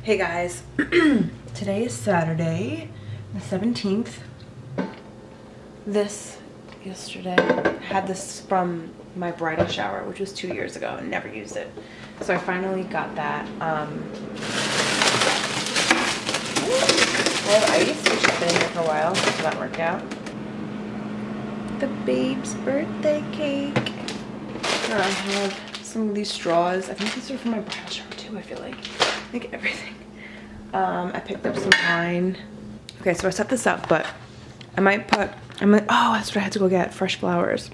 Hey guys, today is Saturday, the 17th. Yesterday, I had this from my bridal shower, which was 2 years ago, and never used it. So I finally got that. I have ice, which has been in there for a while, so that worked out. The babe's birthday cake. I have some of these straws. I think these are from my bridal shower too, I feel like. I think everything. I picked up some wine. Okay, so I set this up, but oh, that's what I had to go get, fresh flowers.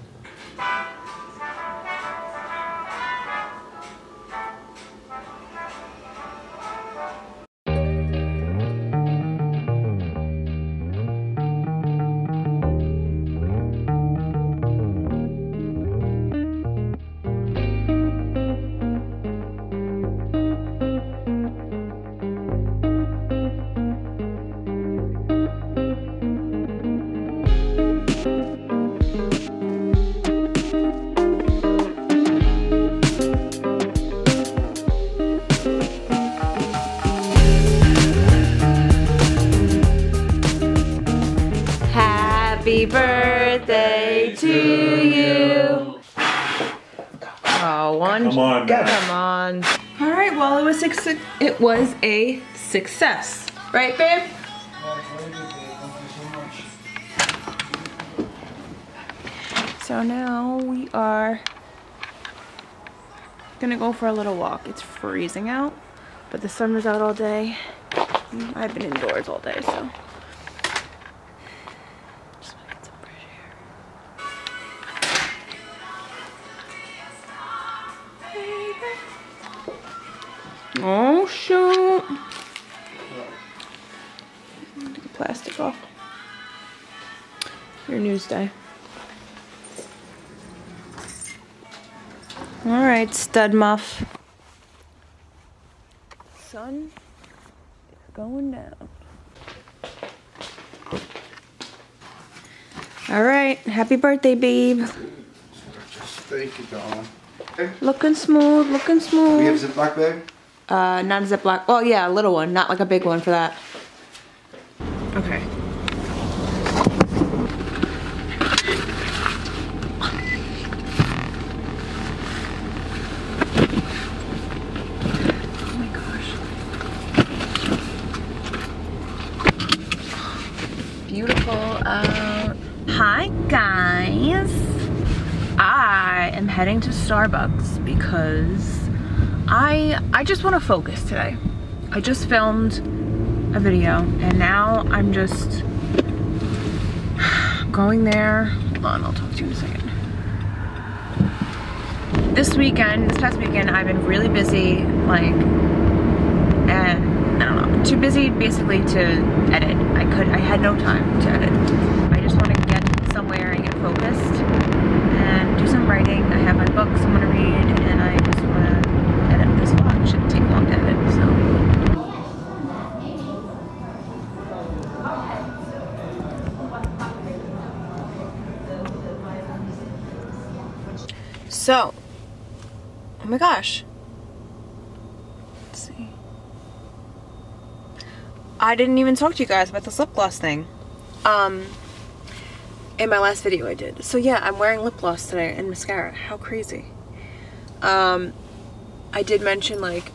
Happy birthday to you. Oh, Come on, man. Come on. All right, well, it was a success. Right, babe? So now we are gonna go for a little walk. It's freezing out, but the sun was out all day. I've been indoors all day, so. Oh shoot. Take the plastic off. Your news day. Alright, stud muff. Sun is going down. Alright, happy birthday, babe. Thank you, darling. Looking smooth, looking smooth. We have a Ziploc bag? Not a Ziploc. Oh yeah, a little one, not like a big one for that. Okay. Oh my gosh. Beautiful out. Hi guys. I am heading to Starbucks because I just want to focus today. I just filmed a video and now I'm just going there. Hold on, I'll talk to you in a second. This past weekend, I've been really busy, like, and I don't know, too busy basically to edit. I had no time to edit. I just want to get somewhere and get focused and do some writing. I have my books I'm gonna read and I just want to edit this vlog. It shouldn't take long to edit, so, oh my gosh. Let's see. I didn't even talk to you guys about this lip gloss thing. In my last video I did. So yeah, I'm wearing lip gloss today and mascara. How crazy. I did mention like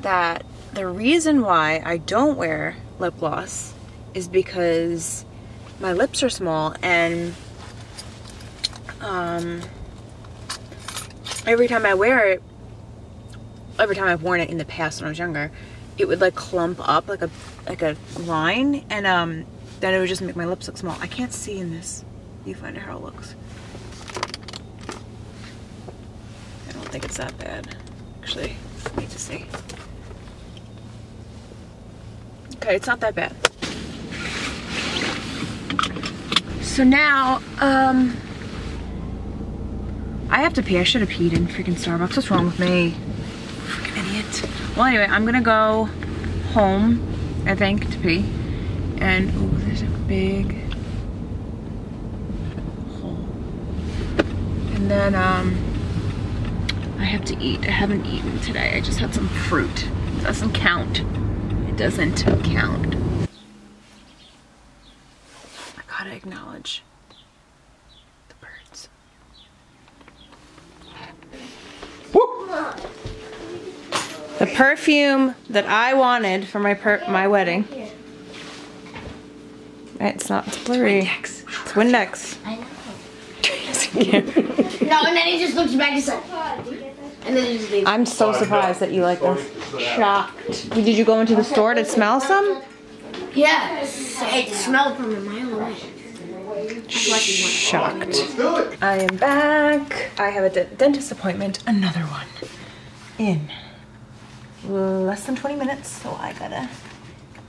that the reason why I don't wear lip gloss is because my lips are small and every time I wear it, every time I've worn it in the past when I was younger, it would like clump up like a line and then it would just make my lips look small. I can't see in this viewfinder how it looks. I don't think it's that bad. Actually, I need to see. Okay, it's not that bad. So now, I have to pee. I should have peed in freaking Starbucks. What's wrong with me? Freaking idiot. Well, anyway, I'm gonna go home, I think, to pee. And, oh, there's a big hole. And then, I have to eat. I haven't eaten today. I just had some fruit. Doesn't count. It doesn't count. I gotta acknowledge the birds. Woo! The perfume that I wanted for my wedding. It's not, it's blurry. It's Windex. I know. No, and then he just looks back and said, and then he just leaves. I'm so surprised that you like this. Shocked. Did you go into the store to smell some? Yes. I smelled from a mile away. Shocked. I am back. I have a dentist appointment. Another one. In less than 20 minutes, so I gotta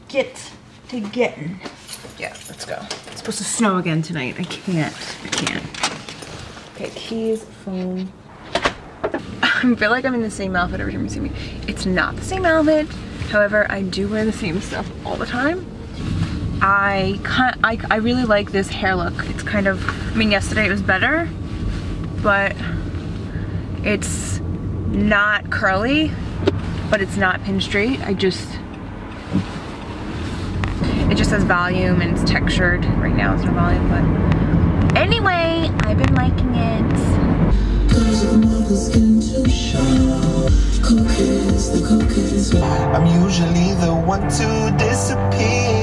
get to getting. Yeah, let's go. It's supposed to snow again tonight. I can't. Okay, keys, phone. I feel like I'm in the same outfit every time you see me. It's not the same outfit. However, I do wear the same stuff all the time. I really like this hair look. It's kind of, I mean, yesterday it was better, but it's not curly, but it's not pin straight. It just has volume and it's textured. Right now it's no volume, but anyway, I've been liking it. I'm usually the one to disappear.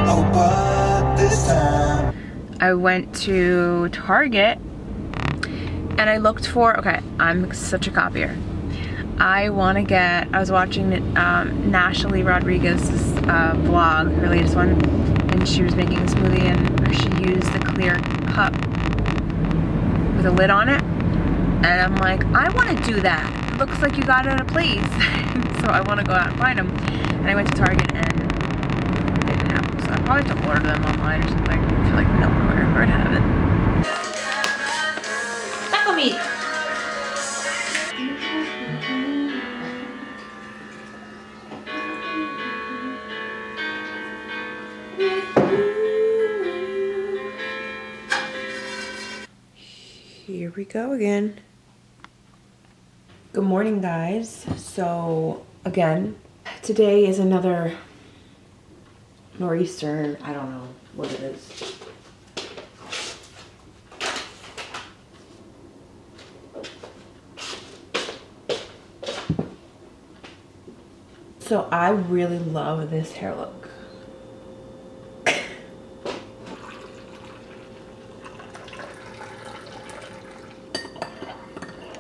Oh, but this time I went to Target and I looked for, okay, I'm such a copier. I was watching Nashley Rodriguez's vlog, her latest one, and she was making a smoothie and she used the clear cup with a lid on it. And I'm like, I want to do that. It looks like you got it at a place. So I want to go out and find them. And I went to Target and they didn't have them. So I probably have to order them online or something. I feel like nowhere would have it. Taco meat. Here we go again. Good morning, guys. So again, today is another nor'easter. I don't know what it is. So I really love this hair look.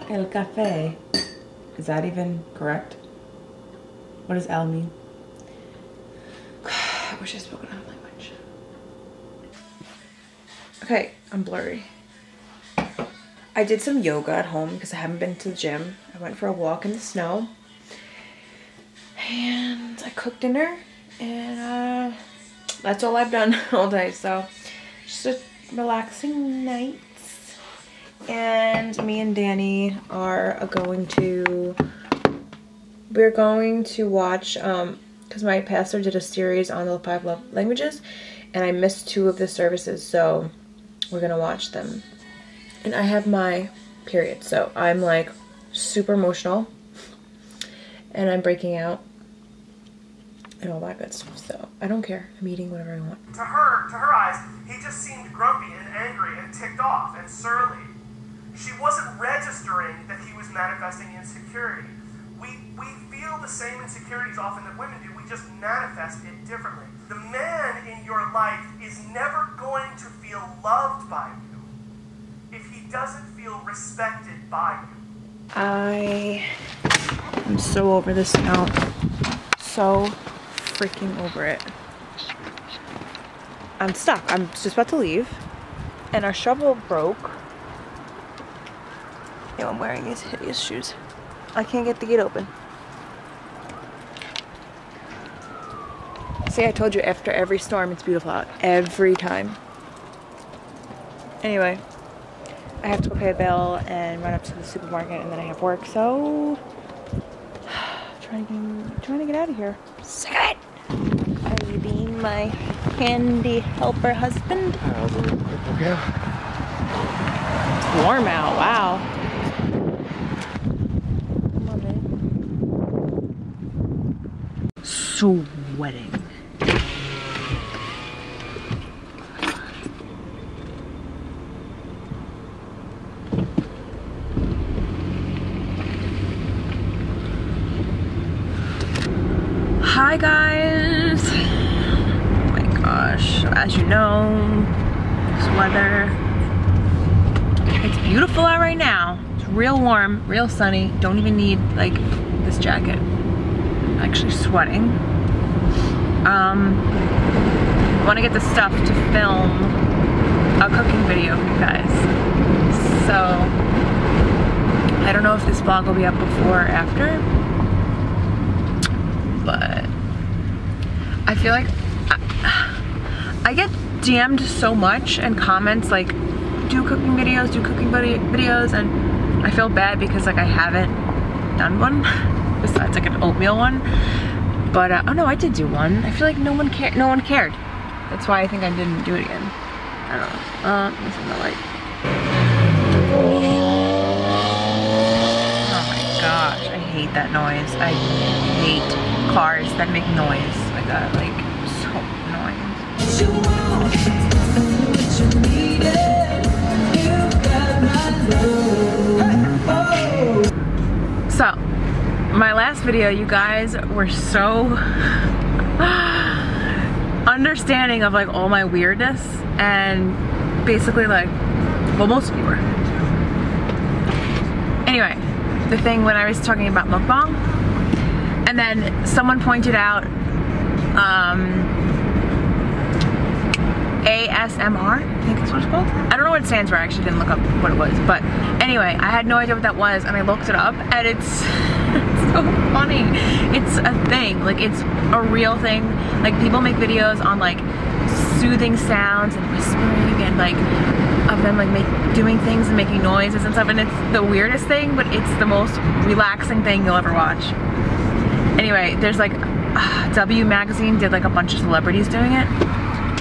El café. Is that even correct? What does El mean? I wish I spoke another language. Okay, I'm blurry. I did some yoga at home because I haven't been to the gym. I went for a walk in the snow. And I cooked dinner. And that's all I've done all day. So just a relaxing night. And me and Danny are we're going to watch, because my pastor did a series on the 5 love languages, and I missed 2 of the services, so we're gonna watch them. And I have my period, so I'm like super emotional, and I'm breaking out, and all that good stuff, so I don't care. I'm eating whatever I want. To her eyes, he just seemed grumpy and angry and ticked off and surly. She wasn't registering that he was manifesting insecurity. We feel the same insecurities often that women do, we just manifest it differently. The man in your life is never going to feel loved by you if he doesn't feel respected by you. I am so over this now. So freaking over it. I'm stuck. I'm just about to leave. And our shovel broke. Yo, I'm wearing these hideous shoes. I can't get the gate open. See, I told you after every storm it's beautiful out. Every time. Anyway, I have to go pay a bill and run up to the supermarket and then I have work, so trying to get out of here. Sick of it! Are you being my handy helper husband? Okay. It's warm out, wow. sweating. Hi guys. Oh my gosh. As you know, this weather, it's beautiful out right now. It's real warm, real sunny. Don't even need like this jacket. I'm actually sweating. I want to get the stuff to film a cooking video for you guys. So I don't know if this vlog will be up before or after, but I feel like I get DM'd so much and comments like, do cooking videos, and I feel bad because like I haven't done one besides like an oatmeal one. But oh no, I did do one. I feel like no one cared. That's why I think I didn't do it again. I don't know. This is the light. Oh my gosh, I hate that noise. I hate cars that make noise like that. Like, so annoying. So, my last video, you guys were so understanding of like all my weirdness, and basically like, well, most of you were. Anyway, the thing when I was talking about mukbang, and then someone pointed out ASMR, I think that's what it's called. I don't know what it stands for, I actually didn't look up what it was, but anyway, I had no idea what that was, and I looked it up, and it's so funny. It's a thing, like it's a real thing. Like people make videos on like soothing sounds and whispering and like of them like doing things and making noises and stuff, and it's the weirdest thing, but it's the most relaxing thing you'll ever watch. Anyway, there's like W Magazine did like a bunch of celebrities doing it,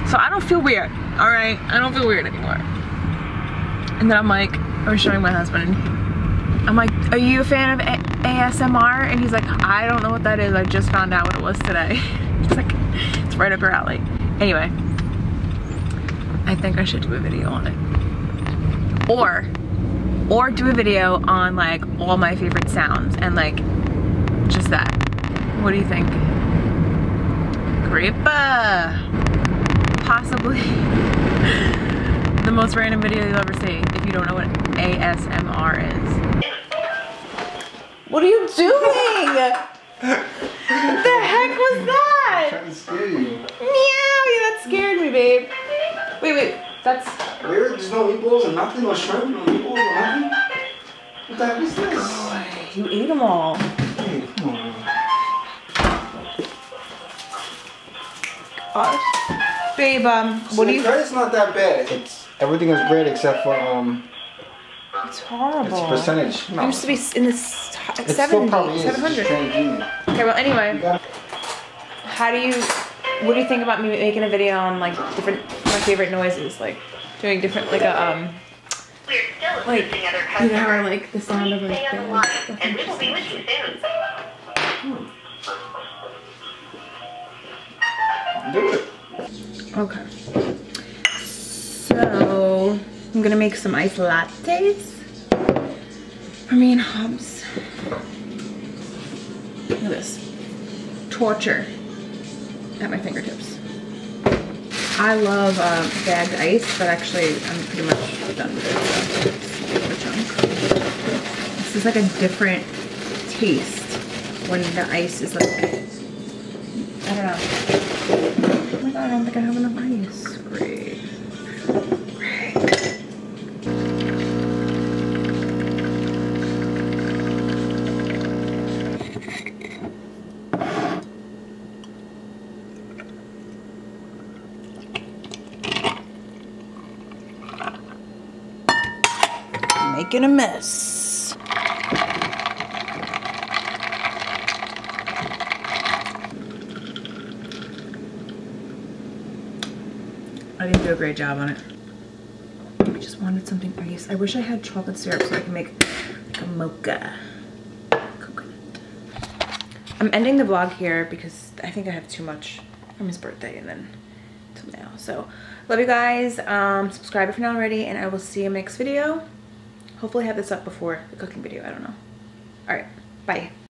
so I don't feel weird, all right? I don't feel weird anymore. And then I'm like, I was showing my husband, I'm like, are you a fan of ASMR? And he's like, I don't know what that is, I just found out what it was today. It's like, it's right up your alley. Anyway, I think I should do a video on it. Or do a video on like all my favorite sounds and like just that. What do you think? Creepa! Possibly the most random video you'll ever see if you don't know what ASMR is. What are you doing? What the heck was that? I'm trying to scare you. Meow, that scared me, babe. Wait, that's... There's no meatballs and nothing, no shrimp, no meatballs or nothing? What the heck is this? Oh, you ate them all. Hey, come on. Gosh. Babe, what do you... The credit's not that bad. It's everything is great except for It's horrible. its percentage. No. It used to be in the 70, 700. Okay, well, anyway. What do you think about me making a video on like my favorite noises, like doing different, like a like, you know how like the sound of like bags. And we will be with you soon. Do it. Okay. So I'm gonna make some iced lattes for me and Hobbs. Look at this. Torture at my fingertips. I love bagged ice, but actually I'm pretty much done with it. So let's take a chunk. This is like a different taste when the ice is like, I don't know. Oh my god, I don't think I have enough ice. Great. Making a mess. I didn't do a great job on it. I just wanted something ice. I wish I had chocolate syrup so I can make like a mocha coconut. I'm ending the vlog here because I think I have too much from his birthday and then till now. So love you guys. Subscribe if you're not already, and I will see you in the next video. Hopefully I have this up before the cooking video. I don't know. All right, bye.